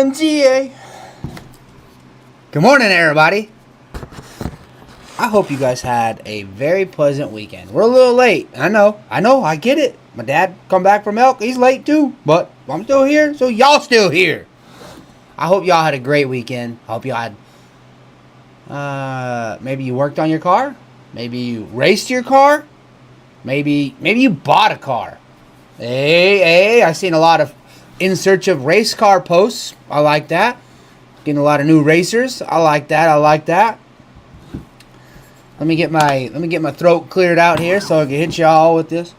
MGA. Good morning, everybody. I hope you guys had a very pleasant weekend. We're a little late. I know, I get it. My dad come back from elk. He's late too, but I'm still here, so y'all still here. I hope y'all had a great weekend. I hope y'all had, maybe you worked on your car. Maybe you raced your car. Maybe you bought a car. Hey, I seen a lot of in search of race car posts. I like that. Getting a lot of new racers. I like that. Let me get my throat cleared out here so I can hit y'all with this.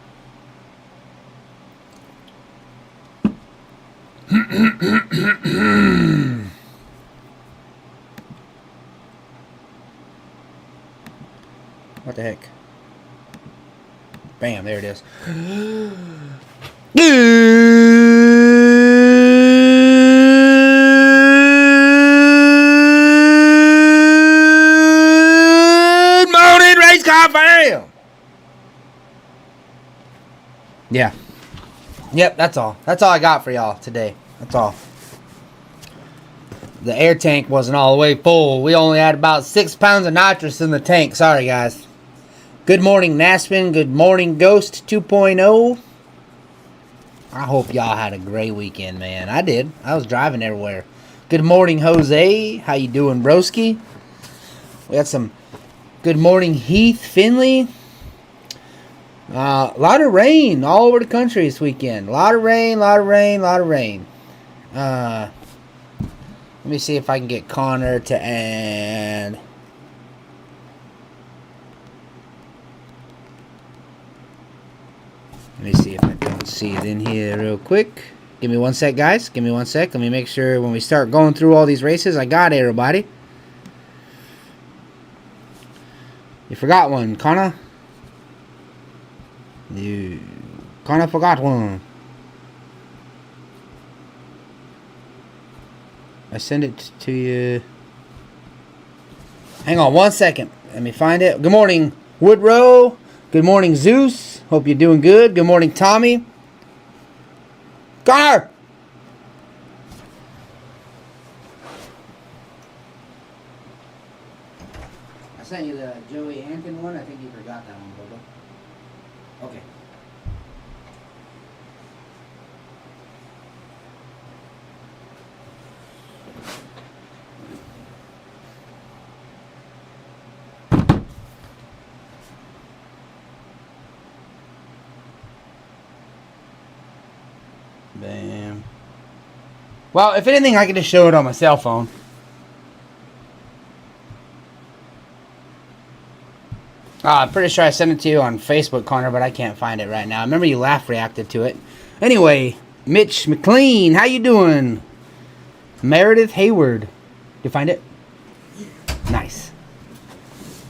What the heck? Bam, there it is. Good morning, race car fam! Yeah. Yep, that's all. That's all I got for y'all today. That's all. The air tank wasn't all the way full. We only had about 6 pounds of nitrous in the tank. Sorry, guys. Good morning, Naspin. Good morning, Ghost 2.0. I hope y'all had a great weekend, man. I did. I was driving everywhere. Good morning, Jose. How you doing, broski? We got some good morning, Heath Finley. A lot of rain all over the country this weekend. A lot of rain. Let me see if I can get Connor to add. Let me see if I can see it in here real quick. Give me one sec, guys. Give me one sec. Let me make sure when we start going through all these races, I got everybody. You forgot one, Connor. You Connor forgot one. I send it to you. Hang on one second. Let me find it. Good morning, Woodrow. Good morning, Zeus. Hope you're doing good. Good morning, Tommy. Connor! I sent you the Joey Hampton one. I think you forgot that one, Bobo. Okay. Bam. Well, if anything, I can just show it on my cell phone. I'm pretty sure I sent it to you on Facebook, Connor, but I can't find it right now. I remember you laugh reacted to it. Anyway, Mitch McLean, how you doing? Meredith Hayward. You find it? Nice.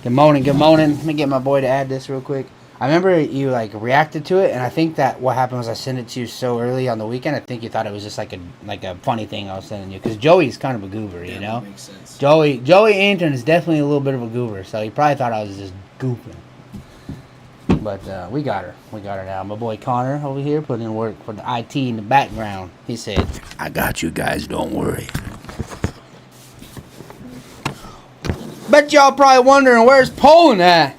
Good morning. Let me get my boy to add this real quick. I remember you reacted to it, and I think that what happened was I sent it to you so early on the weekend. I think you thought it was just like a funny thing I was sending you, because Joey's kind of a goober, you know. That makes sense. Joey Anton is definitely a little bit of a goober, so he probably thought I was just goofing. But we got her now. My boy Connor over here putting in work for the IT in the background. He said, "I got you guys, don't worry." Bet y'all probably wondering where's Poland at.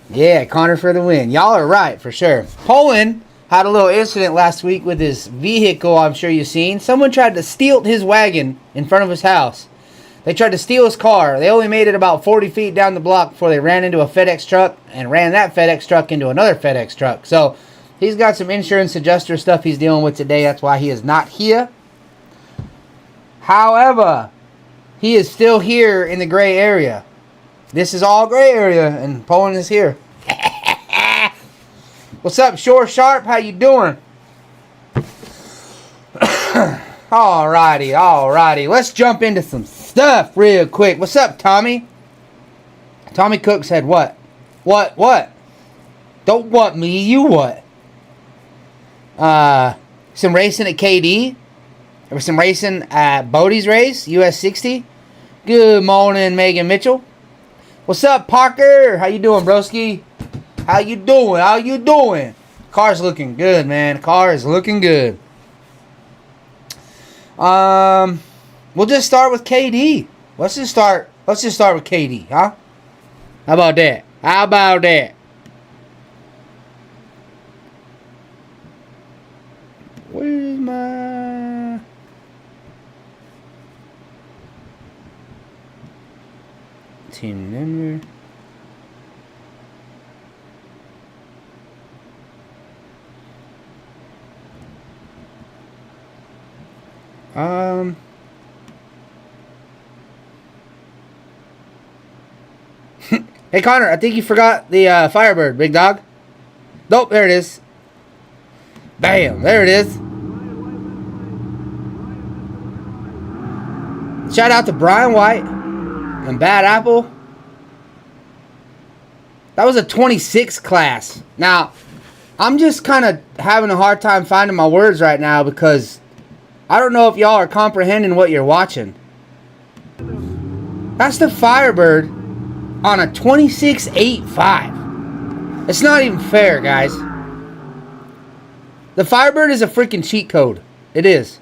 Yeah, Connor for the win. Y'all are right, for sure. Poland had a little incident last week with his vehicle, I'm sure you've seen. Someone tried to steal his wagon in front of his house. They tried to steal his car. They only made it about 40 feet down the block before they ran into a FedEx truck and ran that FedEx truck into another FedEx truck. So he's got some insurance adjuster stuff he's dealing with today. That's why he is not here. However, he is still here in the gray area. This is all gray area, and Poland is here. What's up, Shore Sharp? How you doing? Alrighty. Let's jump into some stuff real quick. What's up, Tommy? Tommy Cook said what? What? Don't what me, you what? Some racing at KD? There was some racing at Bodie's race, US 60. Good morning, Megan Mitchell. What's up, Parker? How you doing, broski? How you doing? Car's looking good, man. Car is looking good. We'll just start with KD. Let's just start with KD, huh? How about that? How about that? Where's my team Denver? Hey Connor, I think you forgot the Firebird, big dog. Nope, there it is. Bam, there it is. Shout out to Brian White and Bad Apple. That was a 26 class. Now, I'm just kind of having a hard time finding my words right now because I don't know if y'all are comprehending what you're watching. That's the Firebird on a 26.85. It's not even fair, guys. The Firebird is a freaking cheat code. It is.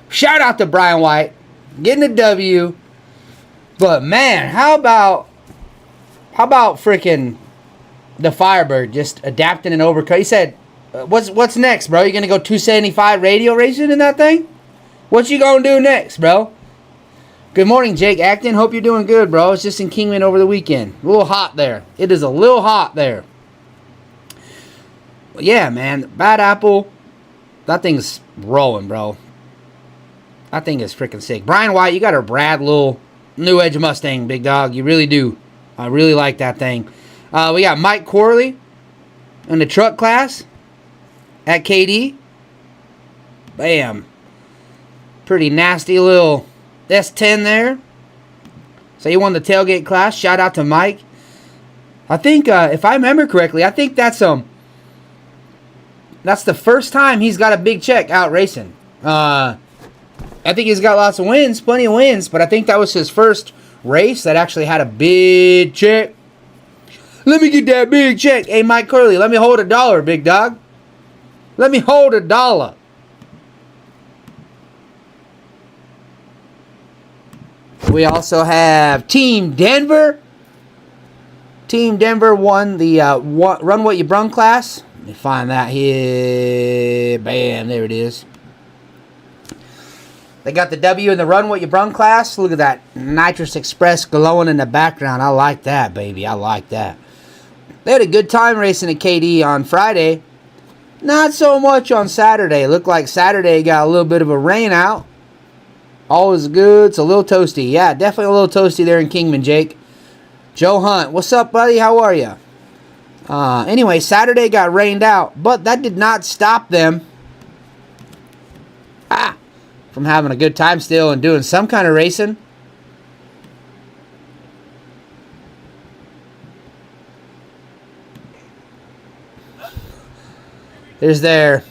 Shout out to Brian White. Getting a W. But man, how about freaking the Firebird just adapting and overcut? He said, what's next, bro? You gonna go 275 radio racing in that thing? What you gonna do next, bro? Good morning, Jake Acton. Hope you're doing good, bro. It's just in Kingman over the weekend. A little hot there. It is a little hot there. But yeah, man. Bad Apple. That thing's rolling, bro. That thing is freaking sick. Brian White, you got a Brad little New Edge Mustang, big dog. You really do. I really like that thing. We got Mike Corley in the truck class at KD. Bam. Pretty nasty little S10 there. So he won the tailgate class. Shout out to Mike. I think, if I remember correctly, I think that's the first time he's got a big check out racing. I think he's got lots of wins, plenty of wins, but I think that was his first race that actually had a big check. Let me get that big check. Hey, Mike Curley, let me hold $1, big dog. Let me hold $1. We also have Team Denver. Team Denver won the Run What You Brung class. Let me find that here. Bam, there it is. They got the W in the Run What You Brung class. Look at that Nitrous Express glowing in the background. I like that, baby. I like that. They had a good time racing at KD on Friday. Not so much on Saturday. Looked like Saturday got a little bit of a rain out. All is good. It's a little toasty. Yeah, definitely a little toasty there in Kingman, Jake. Joe Hunt. What's up, buddy? How are you? Anyway, Saturday got rained out. But that did not stop them from having a good time still and doing some kind of racing. There's their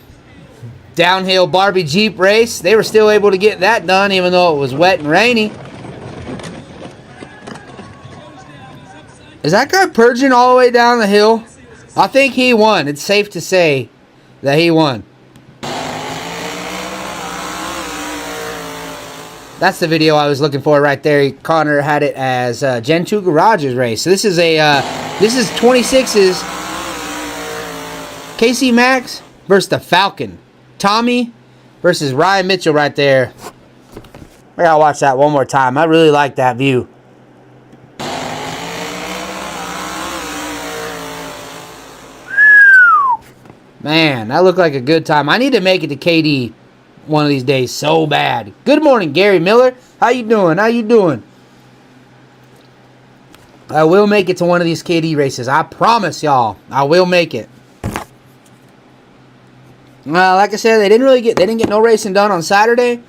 downhill Barbie Jeep race. They were still able to get that done even though it was wet and rainy. Is that guy purging all the way down the hill? I think he won. It's safe to say that he won. That's the video I was looking for right there. Connor had it as Gen 2 Garages race. So this is 26's Casey Max versus the Falcon. Tommy versus Ryan Mitchell right there. I gotta watch that one more time. I really like that view. Man, that looked like a good time. I need to make it to KD one of these days so bad. Good morning, Gary Miller. How you doing? How you doing? I will make it to one of these KD races. I promise y'all. I will make it. Like I said, they didn't get no racing done on Saturday.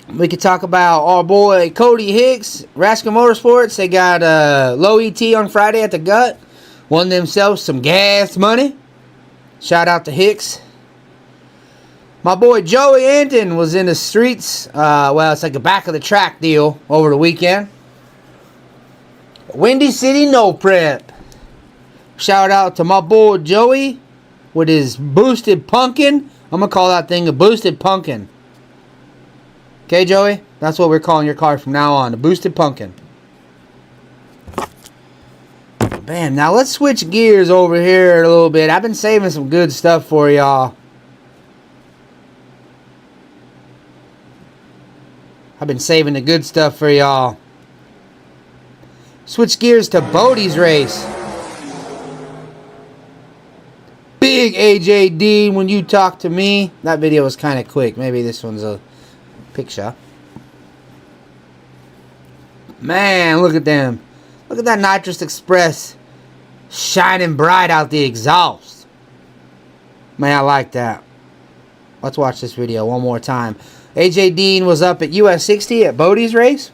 We could talk about our boy Cody Hicks, Raskin Motorsports. They got low ET on Friday at the Gut. Won themselves some gas money. Shout out to Hicks. My boy Joey Anton was in the streets. Well, it's like a back of the track deal over the weekend. Windy City No Prep. Shout out to my boy Joey with his boosted pumpkin I'm going to call that thing a boosted pumpkin. Okay, Joey? That's what we're calling your car from now on. A boosted pumpkin. Bam. Now let's switch gears over here a little bit. I've been saving some good stuff for y'all. I've been saving the good stuff for y'all. Switch gears to Bodie's race. Big AJ Dean, when you talk to me. That video was kind of quick. Maybe this one's a picture. Man, look at them. Look at that Nitrous Express shining bright out the exhaust. Man, I like that. Let's watch this video one more time. AJ Dean was up at US 60 at Bodie's race.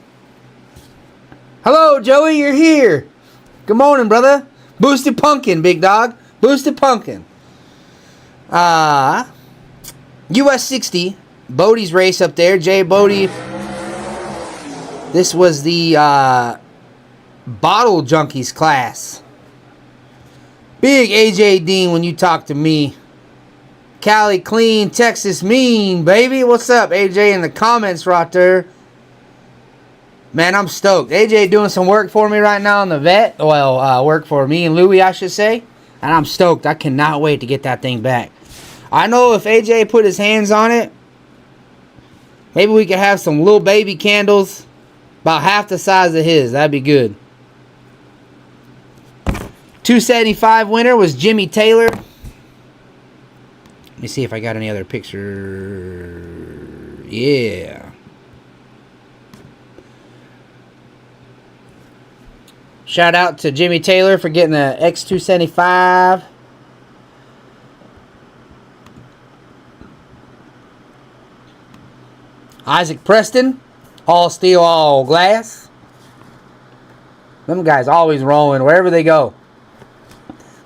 Hello, Joey, you're here. Good morning, brother. Boosted pumpkin, big dog. Boosted pumpkin. US 60, Bodie's race up there. Jay Bodie. This was the Bottle Junkies class. Big AJ Dean, when you talk to me. Cali clean, Texas mean, baby. What's up, AJ, in the comments right there. Man, I'm stoked. AJ doing some work for me right now on the vet. Well, work for me and Louie, I should say. And I'm stoked. I cannot wait to get that thing back. I know if AJ put his hands on it, maybe we could have some little baby candles about half the size of his. That'd be good. 275 winner was Jimmy Taylor. Let me see if I got any other picture. Yeah. Shout out to Jimmy Taylor for getting the X275. Isaac Preston, all steel, all glass. Them guys always rolling wherever they go.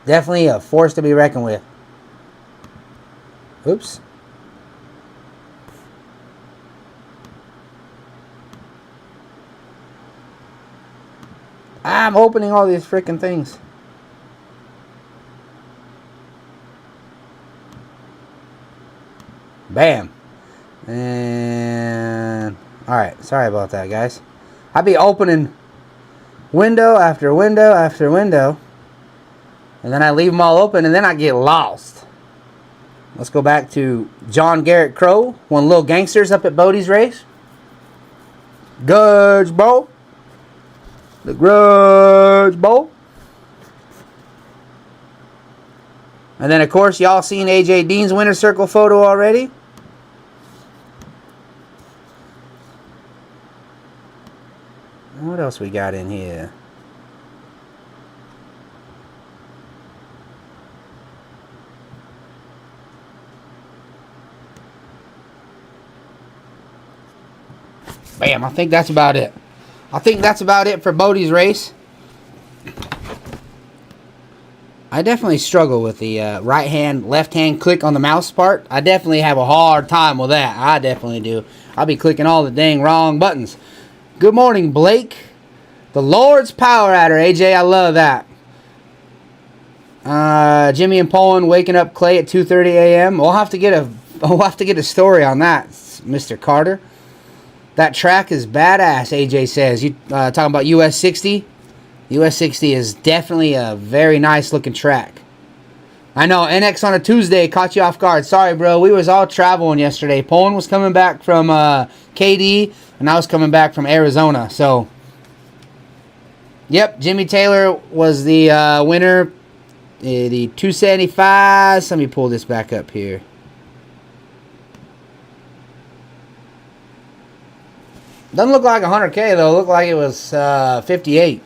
Definitely a force to be reckoned with. Oops. I'm opening all these freaking things. Bam. And alright, sorry about that, guys. I'll be opening window after window after window. And then I leave them all open and then I get lost. Let's go back to John Garrett Crow. One Little Gangsters up at Bodie's race. Grudge Bowl. The Grudge Bowl. And then, of course, y'all seen AJ Dean's winner circle photo already. What else we got in here? Bam, I think that's about it. I think that's about it for Bodie's race. I definitely struggle with the right hand, left hand click on the mouse part. I definitely have a hard time with that. I definitely do. I'll be clicking all the dang wrong buttons. Good morning, Blake. The Lord's power at her, AJ. I love that. Jimmy and Poland waking up Clay at 2:30 a.m. We'll have to get a story on that, Mr. Carter. That track is badass, AJ says. You talking about US 60? US 60 is definitely a very nice looking track. I know, NX on a Tuesday caught you off guard. Sorry, bro. We was all traveling yesterday. Poland was coming back from KD, and I was coming back from Arizona. So, yep, Jimmy Taylor was the winner. The 275. Let me pull this back up here. Doesn't look like 100K, though. It looked like it was 58.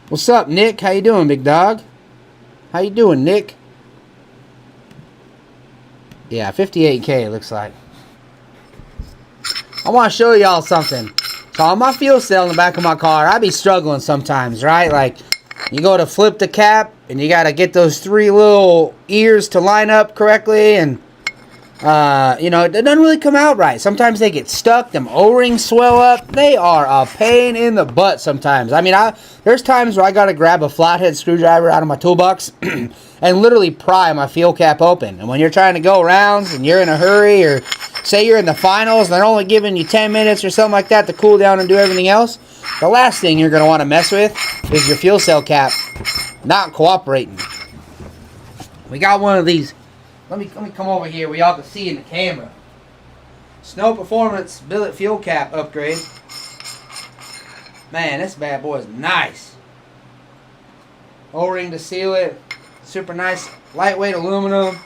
What's up, Nick? How you doing, big dog? How you doing, Nick? Yeah, 58K, it looks like. I want to show y'all something. So on my fuel cell in the back of my car, I be struggling sometimes, right? Like, you go to flip the cap, and you got to get those 3 little ears to line up correctly, and You know, it doesn't really come out right. Sometimes they get stuck. Them O-rings swell up. They are a pain in the butt sometimes. I mean, there's times where I got to grab a flathead screwdriver out of my toolbox and literally pry my fuel cap open. And when you're trying to go rounds and you're in a hurry, or say you're in the finals and they're only giving you 10 minutes or something like that to cool down and do everything else, the last thing you're going to want to mess with is your fuel cell cap not cooperating. We got one of these. Let me come over here where y'all can see in the camera. Snow Performance billet fuel cap upgrade. Man, this bad boy is nice. O-ring to seal it. Super nice, lightweight aluminum.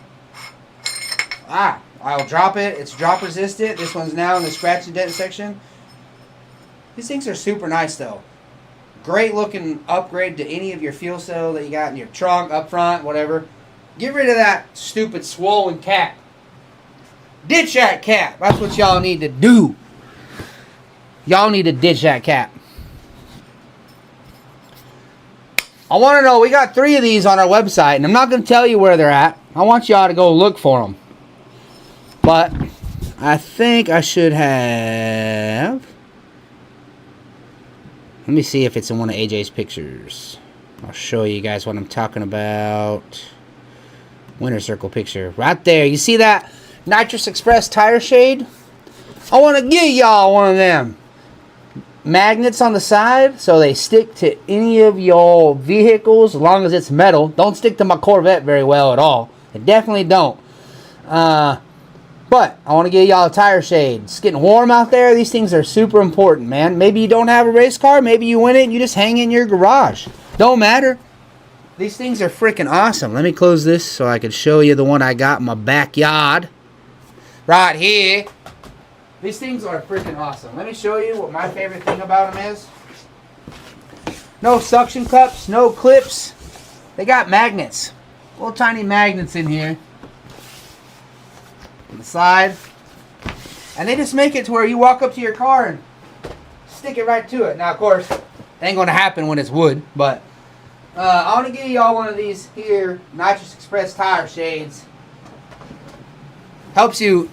I'll drop it. It's drop resistant. This one's now in the scratch and dent section. These things are super nice though. Great looking upgrade to any of your fuel cell that you got in your trunk, up front, whatever. Get rid of that stupid swollen cap. Ditch that cap. That's what y'all need to do. Y'all need to ditch that cap. I want to know, we got 3 of these on our website, and I'm not going to tell you where they're at. I want y'all to go look for them. But I think I should have... Let me see if it's in one of AJ's pictures. I'll show you guys what I'm talking about. Winter circle picture. Right there. You see that Nitrous Express tire shade? I want to give y'all one of them. Magnets on the side so they stick to any of your vehicles as long as it's metal. Don't stick to my Corvette very well at all. It definitely don't. But I want to give y'all a tire shade. It's getting warm out there. These things are super important, man. Maybe you don't have a race car. Maybe you win it and you just hang it in your garage. Don't matter. These things are freaking awesome. Let me close this so I can show you the one I got in my backyard. Right here. These things are freaking awesome. Let me show you what my favorite thing about them is. No suction cups, no clips. They got magnets. Little tiny magnets in here. On the side. And they just make it to where you walk up to your car and stick it right to it. Now, of course, it ain't going to happen when it's wood, but I want to give y'all one of these here Nitrous Express tire shades. Helps you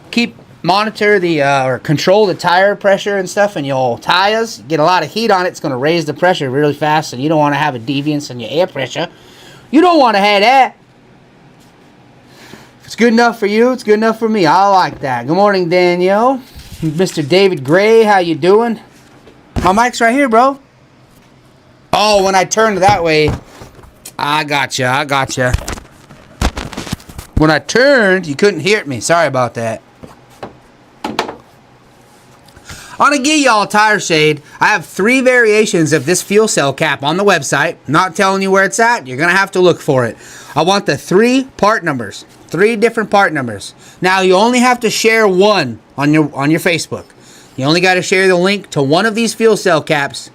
monitor the or control the tire pressure and stuff in your tires. Get a lot of heat on it. It's going to raise the pressure really fast, and you don't want to have a deviance in your air pressure. You don't want to have that. If it's good enough for you, it's good enough for me. I like that. Good morning, Danielle. Mr. David Gray, how you doing? My mic's right here, bro. Oh, when I turned that way, I gotcha. When I turned, you couldn't hear me. Sorry about that. I want to give y'all a tire shade. I have 3 variations of this fuel cell cap on the website. Not telling you where it's at. You're going to have to look for it. I want the 3 part numbers. 3 different part numbers. Now, you only have to share one on your Facebook. You only got to share the link to one of these fuel cell caps.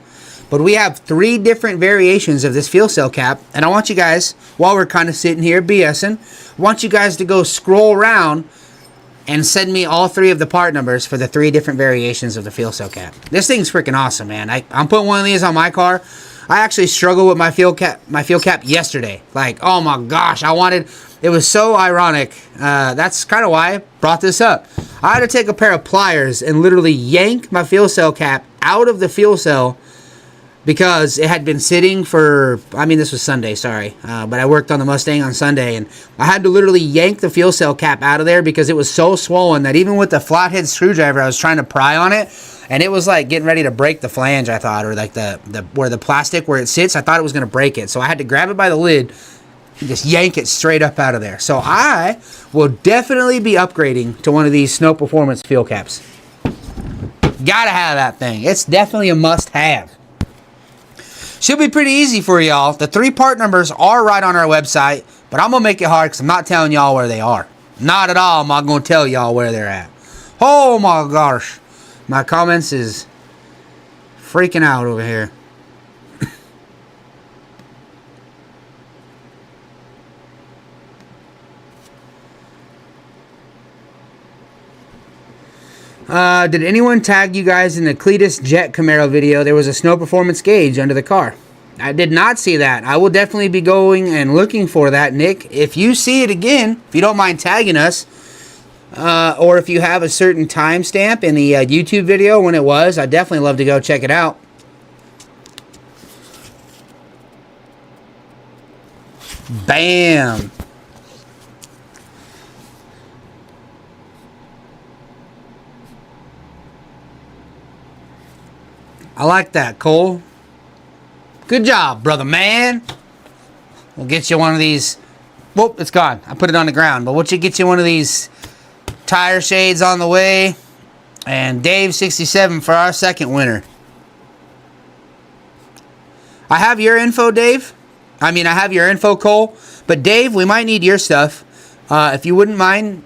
But we have 3 different variations of this fuel cell cap. And I want you guys, while we're kind of sitting here BSing, I want you guys to go scroll around and send me all 3 of the part numbers for the 3 different variations of the fuel cell cap. This thing's freaking awesome, man. I'm putting one of these on my car. I actually struggled with my fuel cap yesterday. Like, oh my gosh, it was so ironic. That's kind of why I brought this up. I had to take a pair of pliers and literally yank my fuel cell cap out of the fuel cell because it had been sitting for, this was Sunday, sorry. But I worked on the Mustang on Sunday, and I had to literally yank the fuel cell cap out of there because it was so swollen that even with the flathead screwdriver, I was trying to pry on it, and it was like getting ready to break the flange, I thought, or like the where the plastic where it sits, I thought it was going to break it. So I had to grab it by the lid and just yank it straight up out of there. So I will definitely be upgrading to one of these Snow Performance fuel caps. Gotta have that thing. It's definitely a must-have. Should be pretty easy for y'all. The 3 part numbers are right on our website, but I'm going to make it hard because I'm not telling y'all where they are. Not at all. I'm not going to tell y'all where they're at. Oh my gosh. My comments is freaking out over here. Did anyone tag you guys in the Cletus Jet Camaro video? There was a Snow Performance gauge under the car. I did not see that. I will definitely be going and looking for that, Nick. If you see it again, if you don't mind tagging us, or if you have a certain timestamp in the YouTube video when it was, I'd definitely love to go check it out. Bam! I like that, Cole. Good job, brother man. We'll get you one of these. Whoop, it's gone. I put it on the ground. But we'll get you one of these tire shades on the way. And Dave67 for our second winner. I have your info, Dave. I have your info, Cole. But Dave, we might need your stuff. If you wouldn't mind,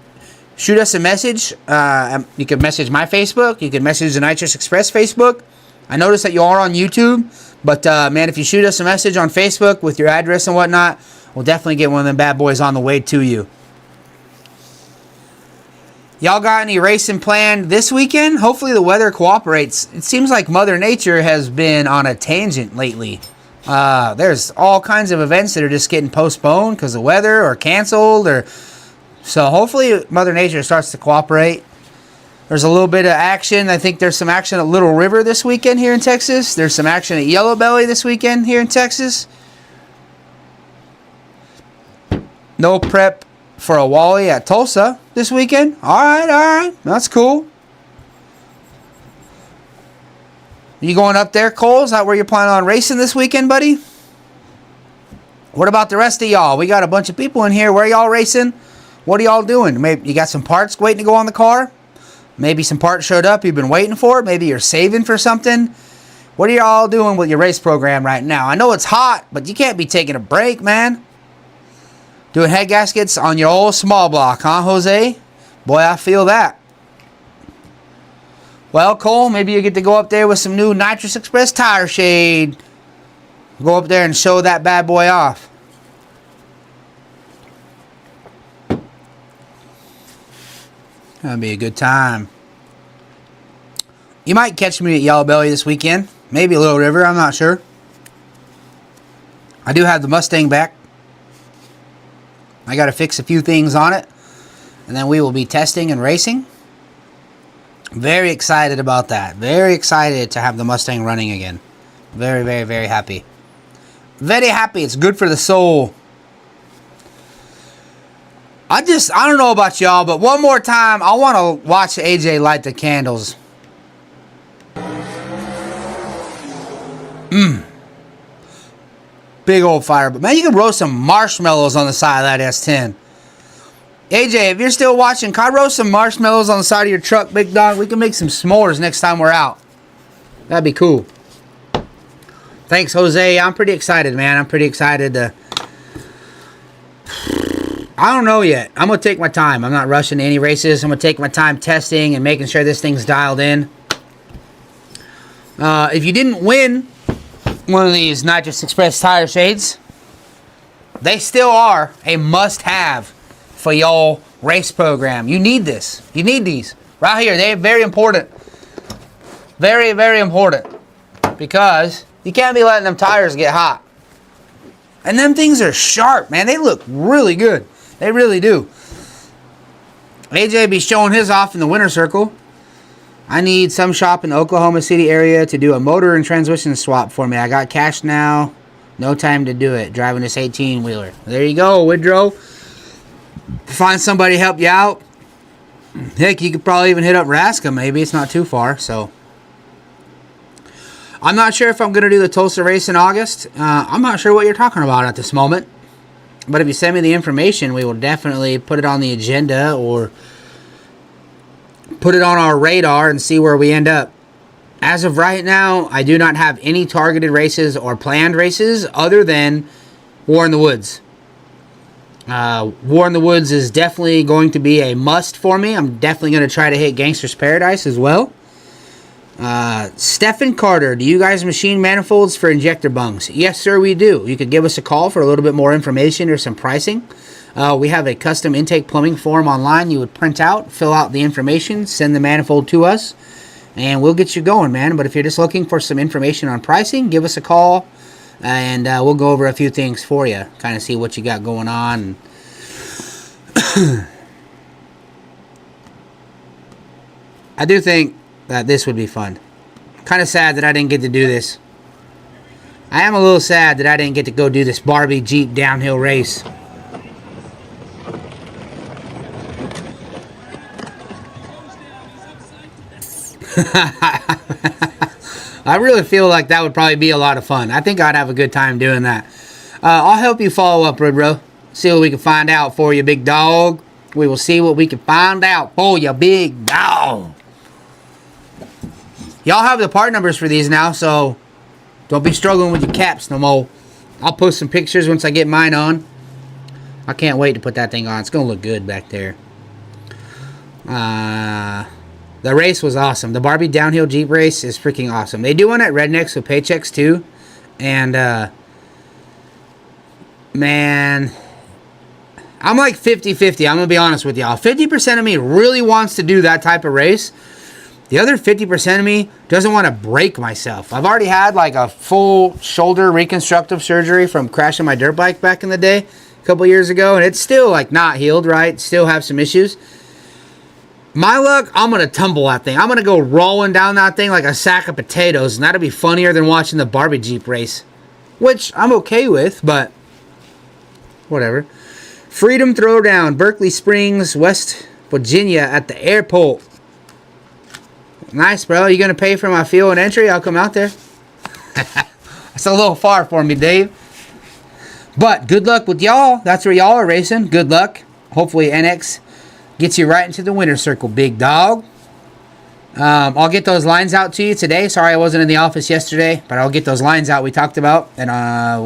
shoot us a message. You could message my Facebook. You could message the Nitrous Express Facebook. I noticed that you are on YouTube. But, man, if you shoot us a message on Facebook with your address and whatnot, we'll definitely get one of them bad boys on the way to you. Y'all got any racing planned this weekend? Hopefully the weather cooperates. It seems like Mother Nature has been on a tangent lately. There's all kinds of events that are just getting postponed because of weather or canceled. So hopefully Mother Nature starts to cooperate. There's a little bit of action. I think there's some action at Little River this weekend here in Texas. There's some action at Yellow Belly this weekend here in Texas. No prep for a Wally at Tulsa this weekend. All right. That's cool. You going up there, Cole? Is that where you're planning on racing this weekend, buddy? What about the rest of y'all? We got a bunch of people in here. Where y'all racing? What are y'all doing? Maybe you got some parts waiting to go on the car? Maybe some parts showed up you've been waiting for. Maybe you're saving for something. What are y'all doing with your race program right now? I know it's hot, but you can't be taking a break, man. Doing head gaskets on your old small block, huh, Jose? Boy, I feel that. Well, Cole, maybe you get to go up there with some new Nitrous Express tire shade. Go up there and show that bad boy off. That'll be a good time. You might catch me at Yellow Belly this weekend. Maybe Little River, I'm not sure. I do have the Mustang back. I got to fix a few things on it. And then we will be testing and racing. Very excited about that. Very excited to have the Mustang running again. Very, very, very happy. Very happy. It's good for the soul. I don't know about y'all, but one more time, I want to watch AJ light the candles. Big old fire. But man, you can roast some marshmallows on the side of that S10. AJ, if you're still watching, can I roast some marshmallows on the side of your truck, big dog? We can make some s'mores next time we're out. That'd be cool. Thanks, Jose. I'm pretty excited, man. I'm pretty excited to... I don't know yet. I'm going to take my time. I'm not rushing to any races. I'm going to take my time testing and making sure this thing's dialed in. If you didn't win one of these Nitrous Express tire shades, they still are a must-have for y'all race program. You need this. You need these. Right here. They're very important. Very, very important. Because you can't be letting them tires get hot. And them things are sharp, man. They look really good. They really do. AJ be showing his off in the winter circle. I need some shop in the Oklahoma City area to do a motor and transmission swap for me. I got cash now. No time to do it. Driving this 18-wheeler. There you go, Woodrow. Find somebody to help you out. Heck, you could probably even hit up Raska. Maybe it's not too far. So I'm not sure if I'm going to do the Tulsa race in August. I'm not sure what you're talking about at this moment. But if you send me the information, we will definitely put it on the agenda or put it on our radar and see where we end up. As of right now, I do not have any targeted races or planned races other than War in the Woods. War in the Woods is definitely going to be a must for me. I'm definitely going to try to hit Gangster's Paradise as well. Stephen Carter, do you guys machine manifolds for injector bungs? Yes, sir, we do. You could give us a call for a little bit more information or some pricing. We have a custom intake plumbing form online you would print out, fill out the information, send the manifold to us, and we'll get you going, man. But if you're just looking for some information on pricing, give us a call, and we'll go over a few things for you, kind of see what you got going on. I do think that this would be fun. Kind of sad that I didn't get to do this. I am a little sad that I didn't get to go do this Barbie Jeep downhill race. I really feel like that would probably be a lot of fun. I think I'd have a good time doing that. I'll help you follow up, Bro. See what we can find out for you, big dog. We will see what we can find out for you, big dog. Y'all have the part numbers for these now, so don't be struggling with your caps no more. I'll post some pictures once I get mine on. I can't wait to put that thing on. It's going to look good back there. The race was awesome. The Barbie downhill Jeep race is freaking awesome. They do one at Rednecks with Paychecks too. And, man, I'm like 50-50. I'm going to be honest with y'all. 50% of me really wants to do that type of race. The other 50% of me doesn't want to break myself. I've already had like a full shoulder reconstructive surgery from crashing my dirt bike back in the day, a couple years ago. And it's still like not healed, right? Still have some issues. My luck, I'm going to tumble that thing. I'm going to go rolling down that thing like a sack of potatoes. And that'll be funnier than watching the Barbie Jeep race. Which I'm okay with, but whatever. Freedom Throwdown, Berkeley Springs, West Virginia at the airport. Nice, bro. You going to pay for my fuel and entry? I'll come out there. That's a little far for me, Dave. But good luck with y'all. That's where y'all are racing. Good luck. Hopefully NX gets you right into the winner's circle, big dog. I'll get those lines out to you today. Sorry I wasn't in the office yesterday, but I'll get those lines out we talked about, and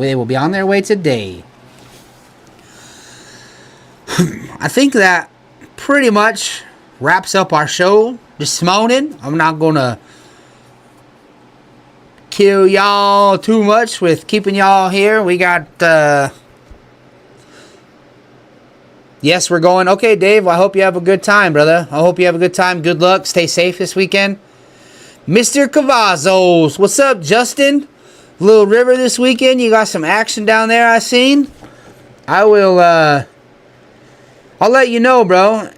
they will be on their way today. I think that pretty much wraps up our show this morning. I'm not going to kill y'all too much with keeping y'all here. We got... Yes, we're going. Okay, Dave, well, I hope you have a good time, brother. I hope you have a good time. Good luck. Stay safe this weekend. Mr. Cavazos. What's up, Justin? Little River this weekend. You got some action down there, I seen. I will, I'll let you know, bro.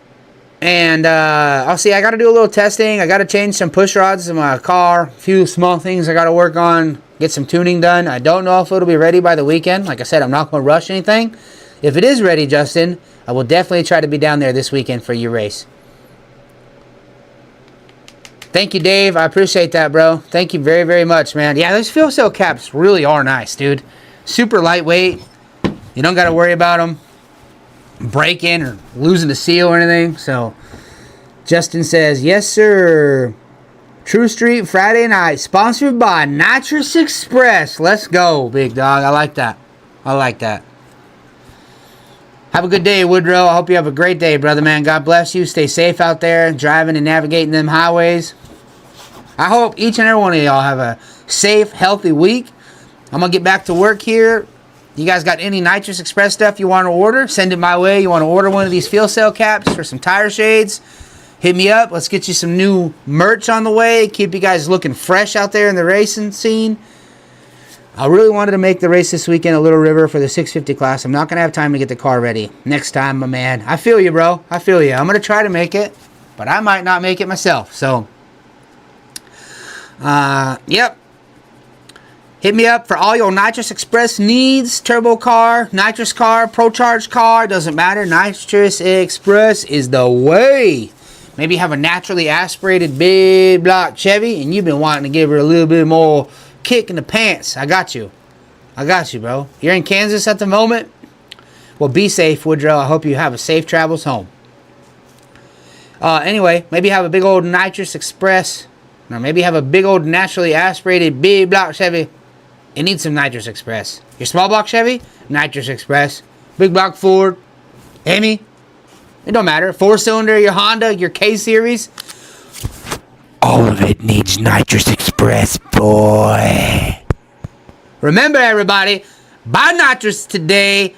And, I'll see. I got to do a little testing. I got to change some push rods in my car. A few small things I got to work on. Get some tuning done. I don't know if it'll be ready by the weekend. Like I said, I'm not going to rush anything. If it is ready, Justin, I will definitely try to be down there this weekend for your race. Thank you, Dave. I appreciate that, bro. Thank you very, very much, man. Yeah, those fuel cell caps really are nice, dude. Super lightweight. You don't got to worry about them breaking or losing the seal or anything. So, Justin says, yes, sir. True Street Friday night, sponsored by Nitrous Express. Let's go, big dog. I like that. I like that. Have a good day, Woodrow. I hope you have a great day, brother, man. God bless you. Stay safe out there, driving and navigating them highways. I hope each and every one of y'all have a safe, healthy week. I'm going to get back to work here. You guys got any Nitrous Express stuff you want to order? Send it my way. You want to order one of these fuel cell caps for some tire shades? Hit me up. Let's get you some new merch on the way. Keep you guys looking fresh out there in the racing scene. I really wanted to make the race this weekend at Little River for the 650 class. I'm not going to have time to get the car ready. Next time, my man. I feel you, bro. I feel you. I'm going to try to make it, but I might not make it myself. So, yep. Hit me up for all your Nitrous Express needs. Turbo car, nitrous car, pro charge car. Doesn't matter. Nitrous Express is the way. Maybe have a naturally aspirated big block Chevy, and you've been wanting to give her a little bit more kick in the pants. I got you. I got you, bro. You're in Kansas at the moment? Well, be safe, Woodrow. I hope you have a safe travels home. Anyway, maybe have a big old Nitrous Express. Or maybe have a big old naturally aspirated big block Chevy. It needs some Nitrous Express. Your small block Chevy? Nitrous Express. Big block Ford. Hemi. It don't matter. 4-cylinder, your Honda, your K-Series. All of it needs Nitrous Express, boy. Remember, everybody, buy Nitrous today.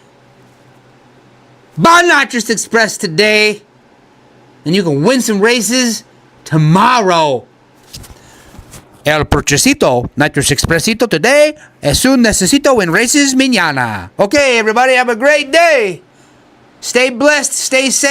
Buy Nitrous Express today. And you can win some races tomorrow. El Purchasito, Nitrous Expressito today. Es un necesito win races mañana. Okay, everybody, have a great day. Stay blessed, stay safe.